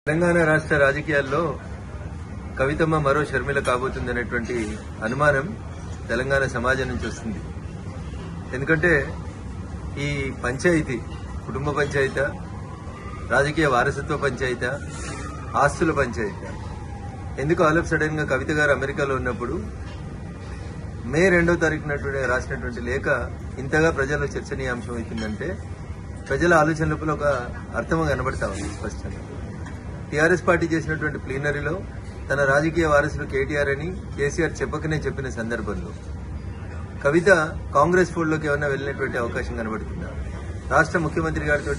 తెలంగాణ రాష్ట్ర రాజకీయాల్లో కవితమ్మ మరో షర్మిల కాబోతుందనేటువంటి అనుమానం తెలంగాణ సమాజం నుంచి వస్తుంది. ఎందుకంటే ఈ పంచాయతీ కుటుంబ పంచాయతీ, రాజకీయ వారసత్వ పంచాయతీ, ఆస్తుల పంచాయతీ ఎందుకు ఆల్ ఆఫ్ సడన్ గా కవిత గారు అమెరికాలో ఉన్నప్పుడు మే 2వ తారీఖున రాసినటువంటి లేఖ ఇంతగా ప్రజల్లో చర్చనీయాంశం అవుతుందంటే ప్రజల ఆలోచన లోపల ఒక అర్థం కనబడతా ఉంది స్పష్టంగా. టీఆర్ఎస్ పార్టీ చేసినటువంటి ప్లీనరీలో తన రాజకీయ వారసులు కేటీఆర్ అని కేసీఆర్ చెప్పకనే చెప్పిన సందర్భంలో కవిత కాంగ్రెస్ ఫోల్డ్లోకి ఏమన్నా వెళ్ళినటువంటి అవకాశం కనబడుతుందా? రాష్ట్ర ముఖ్యమంత్రి గారితో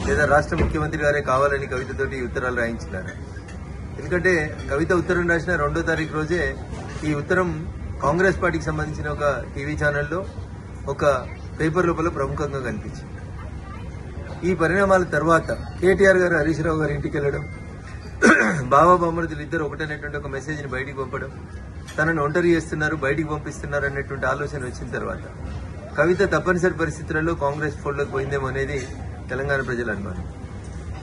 లేదా రాష్ట్ర ముఖ్యమంత్రి గారే కావాలని కవితతోటి ఉత్తరాలు రాయించినారు. ఎందుకంటే కవిత ఉత్తరం రాసిన 2వ తారీఖు రోజే ఈ ఉత్తరం కాంగ్రెస్ పార్టీకి సంబంధించిన ఒక టీవీ ఛానల్లో ఒక పేపర్ లోపల ప్రముఖంగా కనిపించింది. ఈ పరిణామాల తర్వాత కేటీఆర్ గారు హరీష్ రావు గారి ఇంటికి వెళ్లడం, బాబా బొమ్మరుదులు ఇద్దరు ఒకటనేటువంటి ఒక మెసేజ్ ని బయటికి పంపడం, తనను ఒంటరి చేస్తున్నారు, బయటికి పంపిస్తున్నారు అనేటువంటి ఆలోచన వచ్చిన తర్వాత కవిత తప్పనిసరి పరిస్థితులలో కాంగ్రెస్ ఫోల్డ్లోకి పోయిందేమో అనేది తెలంగాణ ప్రజల అనుమానం.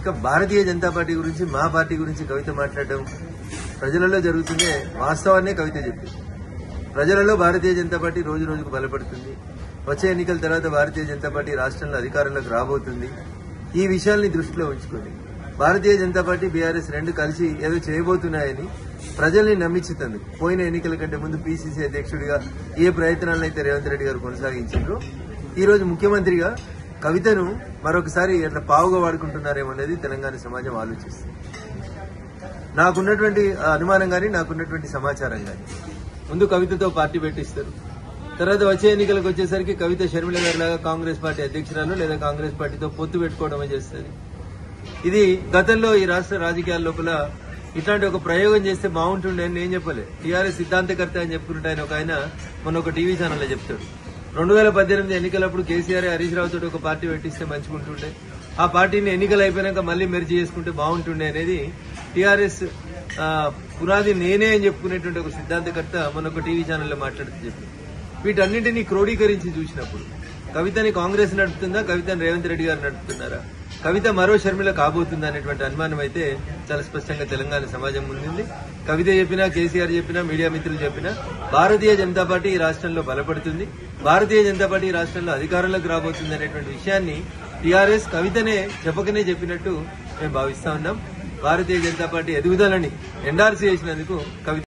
ఇక భారతీయ జనతా పార్టీ గురించి, మా పార్టీ గురించి కవిత మాట్లాడడం ప్రజలలో జరుగుతుందే వాస్తవాన్నే కవిత చెప్పింది. ప్రజలలో భారతీయ జనతా పార్టీ రోజు రోజుకు బలపడుతుంది. వచ్చే ఎన్నికల తర్వాత భారతీయ జనతా పార్టీ రాష్ట్రంలో అధికారంలోకి రాబోతుంది. ఈ విషయాల్ని దృష్టిలో ఉంచుకొని భారతీయ జనతా పార్టీ, బీఆర్ఎస్ రెండు కలిసి ఏదో చేయబోతున్నాయని ప్రజల్ని నమ్మించుతుంది. పోయిన ఎన్నికల కంటే ముందు పీసీసీ అధ్యక్షుడిగా ఏ ప్రయత్నాలను అయితే రేవంత్ రెడ్డి గారు కొనసాగించారో ఈ రోజు ముఖ్యమంత్రిగా కవితను మరొకసారి ఎట్లా పావుగా వాడుకుంటున్నారేమో అనేది తెలంగాణ సమాజం ఆలోచిస్తుంది. నాకున్నటువంటి అనుమానం గానీ, నాకున్నటువంటి సమాచారం గానీ ముందు కవితతో పార్టీ పెట్టిస్తారు. తర్వాత వచ్చే ఎన్నికలకు వచ్చేసరికి కవిత షర్మిల గారిలాగా కాంగ్రెస్ పార్టీ అధ్యక్షురాలు లేదా కాంగ్రెస్ పార్టీతో పొత్తు పెట్టుకోవడమే చేస్తుంది. ఇది గతంలో ఈ రాష్ట్ర రాజకీయాల లోపల ఇట్లాంటి ఒక ప్రయోగం చేస్తే బాగుంటుండే అని నేను చెప్పలే. టీఆర్ఎస్ సిద్ధాంతకర్త అని చెప్పుకుంటే ఆయన మొన్న ఒక టీవీ ఛానల్లో చెప్తాడు, 2018 ఎన్నికలప్పుడు కేసీఆర్ హరీష్ రావు తోటి ఒక పార్టీ పెట్టిస్తే మంచిగుంటుండే, ఆ పార్టీని ఎన్నికలు అయిపోయినాక మళ్లీ మెర్జ్ చేసుకుంటే బాగుంటుండే అనేది టీఆర్ఎస్ పునాది నేనే అని చెప్పుకునేటువంటి ఒక సిద్ధాంతకర్త మొన్న ఒక టీవీ ఛానల్లో మాట్లాడుతూ చెప్పి వీటన్నింటినీ క్రోడీకరించి చూసినప్పుడు కవితని కాంగ్రెస్ నడుపుతుందా, కవితని రేవంత్ రెడ్డి గారు నడుపుతున్నారా, కవిత మరో షర్మిల కాబోతుందా అనేటువంటి అనుమానం అయితే చాలా స్పష్టంగా తెలంగాణ సమాజం ముందుంది. కవిత చెప్పినా, కేసీఆర్ చెప్పినా, మీడియా మిత్రులు చెప్పినా భారతీయ జనతా పార్టీ ఈ రాష్ట్రంలో బలపడుతుంది, భారతీయ జనతా పార్టీ ఈ రాష్ట్రంలో అధికారంలోకి రాబోతుంది అనేటువంటి విషయాన్ని టీఆర్ఎస్ కవితనే చెప్పకనే చెప్పినట్టు మేము భావిస్తా ఉన్నాం. భారతీయ జనతా పార్టీ ఎదుగుదలని ఎండార్స్ చేసినందుకు కవిత